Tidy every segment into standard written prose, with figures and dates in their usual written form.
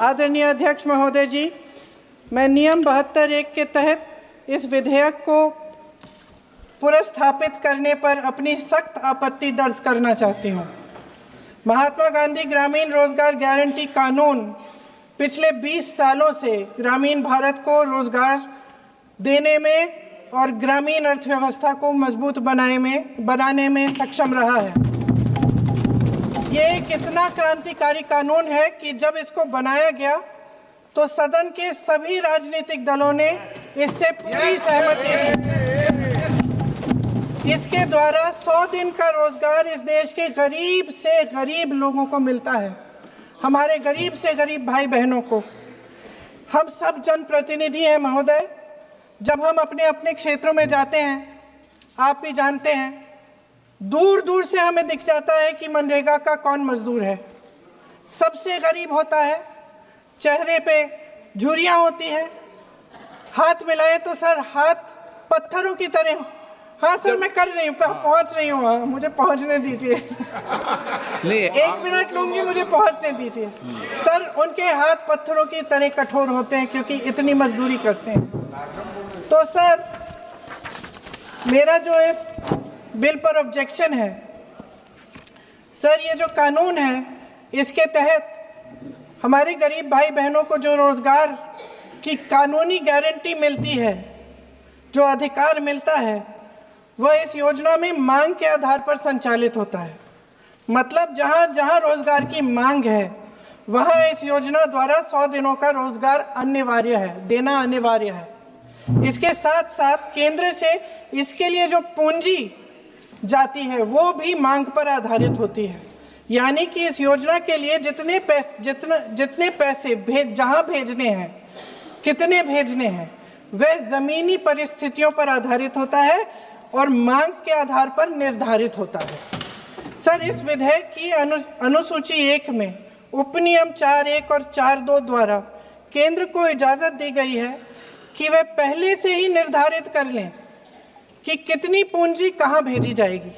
आदरणीय अध्यक्ष महोदय जी, मैं नियम 72(1) के तहत इस विधेयक को पुनर्स्थापित करने पर अपनी सख्त आपत्ति दर्ज करना चाहती हूँ। महात्मा गांधी ग्रामीण रोजगार गारंटी कानून पिछले 20 सालों से ग्रामीण भारत को रोजगार देने में और ग्रामीण अर्थव्यवस्था को मजबूत बनाने में सक्षम रहा है। ये एक इतना क्रांतिकारी कानून है कि जब इसको बनाया गया तो सदन के सभी राजनीतिक दलों ने इससे पूरी सहमति दी। इसके द्वारा 100 दिन का रोजगार इस देश के गरीब से गरीब लोगों को मिलता है, हमारे गरीब से गरीब भाई बहनों को। हम सब जनप्रतिनिधि हैं महोदय। जब हम अपने अपने क्षेत्रों में जाते हैं, आप भी जानते हैं, दूर दूर से हमें दिख जाता है कि मनरेगा का कौन मजदूर है। सबसे गरीब होता है, चेहरे पे झुर्रियाँ होती हैं, हाथ मिलाए तो सर हाथ पत्थरों की तरह। हाँ सर, मैं कर रही हूँ, पहुँच रही हूँ, हाँ मुझे पहुँचने दीजिए। नहीं, 1 मिनट लूँगी, मुझे पहुँचने दीजिए। सर, उनके हाथ पत्थरों की तरह कठोर होते हैं क्योंकि इतनी मजदूरी करते हैं। तो सर, मेरा जो इस बिल पर ऑब्जेक्शन है, सर ये जो कानून है इसके तहत हमारे गरीब भाई बहनों को जो रोजगार की कानूनी गारंटी मिलती है, जो अधिकार मिलता है, वह इस योजना में मांग के आधार पर संचालित होता है। मतलब जहां जहां रोजगार की मांग है वहां इस योजना द्वारा 100 दिनों का रोजगार अनिवार्य है, देना अनिवार्य है। इसके साथ साथ केंद्र से इसके लिए जो पूंजी जाती है वो भी मांग पर आधारित होती है। यानी कि इस योजना के लिए जितने पैसे जहां भेजने हैं, कितने भेजने हैं, वह जमीनी परिस्थितियों पर आधारित होता है और मांग के आधार पर निर्धारित होता है। सर, इस विधेयक की अनुसूची 1 में उपनियम 4(1) और 4(2) द्वारा केंद्र को इजाजत दी गई है कि वह पहले से ही निर्धारित कर लें कि कितनी पूंजी कहां भेजी जाएगी।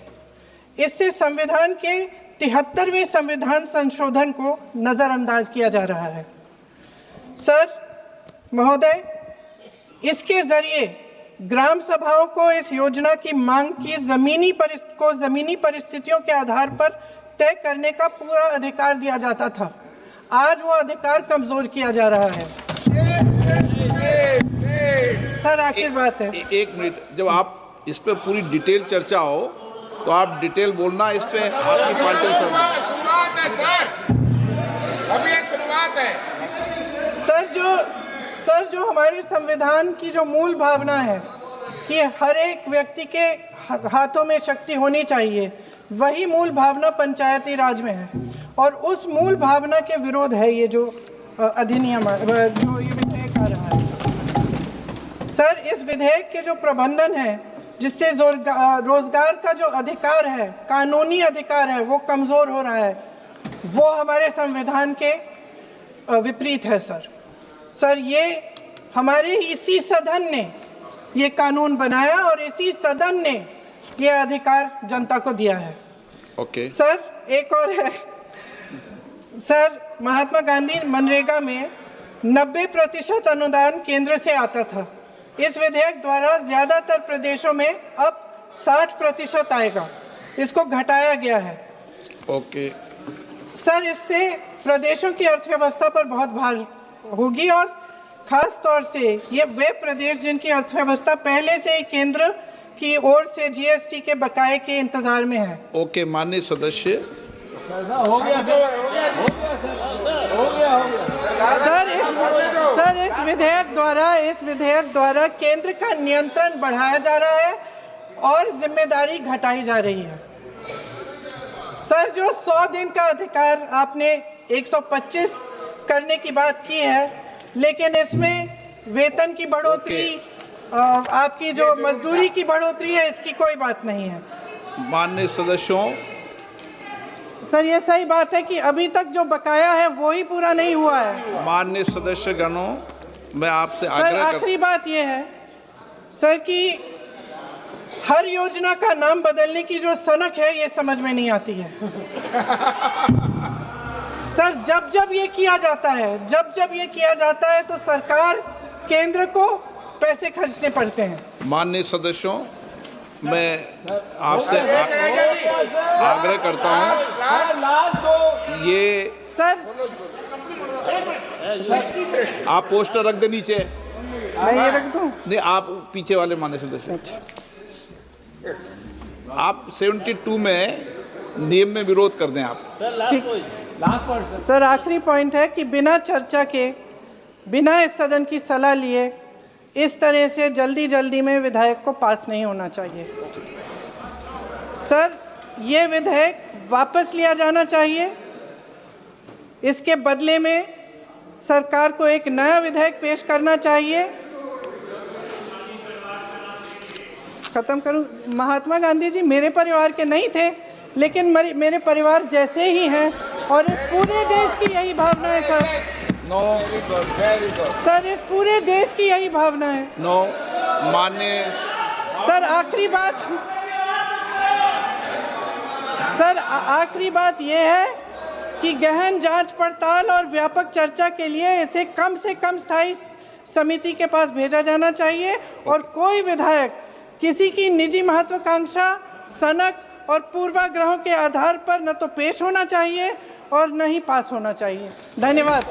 इससे संविधान के 73वें संविधान संशोधन को नजरअंदाज किया जा रहा है। सर महोदय, इसके जरिए ग्राम सभाओं को इस योजना की मांग की जमीनी परिस्थितियों के आधार पर तय करने का पूरा अधिकार दिया जाता था। आज वो अधिकार कमजोर किया जा रहा है। सर, आखिर बात है, 1 मिनट, जब आप इस पे पूरी डिटेल चर्चा हो तो आप डिटेल बोलना। इस पे आपकी पार्टी शुरुआत है सर, अभी ये शुरुआत है। सर जो हमारे संविधान की जो मूल भावना है कि हर एक व्यक्ति के हाथों में शक्ति होनी चाहिए, वही मूल भावना पंचायती राज में है और उस मूल भावना के विरोध है ये जो अधिनियम, जो ये विधेयक आ रहा है। सर, इस विधेयक के जो प्रबंधन है जिससे रोजगार का जो अधिकार है, कानूनी अधिकार है, वो कमजोर हो रहा है, वो हमारे संविधान के विपरीत है। सर ये हमारे इसी सदन ने ये कानून बनाया और इसी सदन ने ये अधिकार जनता को दिया है। ओके। सर, एक और है सर, महात्मा गांधी मनरेगा में 90% अनुदान केंद्र से आता था। इस विधेयक द्वारा ज्यादातर प्रदेशों में अब 60% आएगा, इसको घटाया गया है। ओके। सर, इससे प्रदेशों की अर्थव्यवस्था पर बहुत भार होगी और खास तौर से ये वे प्रदेश जिनकी अर्थव्यवस्था पहले से ही केंद्र की ओर से जीएसटी के बकाये के इंतजार में है। ओके, माननीय सदस्य। हो गया। सर, इस विधेयक द्वारा केंद्र का नियंत्रण बढ़ाया जा रहा है और जिम्मेदारी घटाई जा रही है। सर, जो 100 दिन का अधिकार आपने 125 करने की बात की है, लेकिन इसमें वेतन की बढ़ोतरी, आपकी जो मजदूरी की बढ़ोतरी है, इसकी कोई बात नहीं है। माननीय सदस्यों। सर, ये सही बात है कि अभी तक जो बकाया है वो ही पूरा नहीं हुआ है। माननीय सदस्य गणों, मैं आपसे सर, आखिरी बात ये है सर कि हर योजना का नाम बदलने की जो सनक है, ये समझ में नहीं आती है। सर जब जब ये किया जाता है तो सरकार केंद्र को पैसे खर्चने पड़ते हैं। माननीय सदस्यों, मैं आपसे आग्रह करता हूं, ये सर आप पोस्टर रख दे नीचे। मैं ये रख दूं? नहीं, आप पीछे वाले माननीय सदस्य, आप 72 में नियम में विरोध कर दें आप। ठीक। सर आखिरी पॉइंट है कि बिना चर्चा के, बिना इस सदन की सलाह लिए इस तरह से जल्दी जल्दी में विधेयक को पास नहीं होना चाहिए। सर ये विधेयक वापस लिया जाना चाहिए। इसके बदले में सरकार को एक नया विधेयक पेश करना चाहिए। खत्म करूं? महात्मा गांधी जी मेरे परिवार के नहीं थे, लेकिन मेरे परिवार जैसे ही हैं और इस पूरे देश की यही भावना है सर। नो, सर इस पूरे देश की यही भावना है। नो, माननीय सर आखिरी बात यह है कि गहन जांच पड़ताल और व्यापक चर्चा के लिए इसे कम से कम स्थायी समिति के पास भेजा जाना चाहिए और कोई विधायक किसी की निजी महत्वाकांक्षा, सनक और पूर्वाग्रहों के आधार पर न तो पेश होना चाहिए और न ही पास होना चाहिए। धन्यवाद।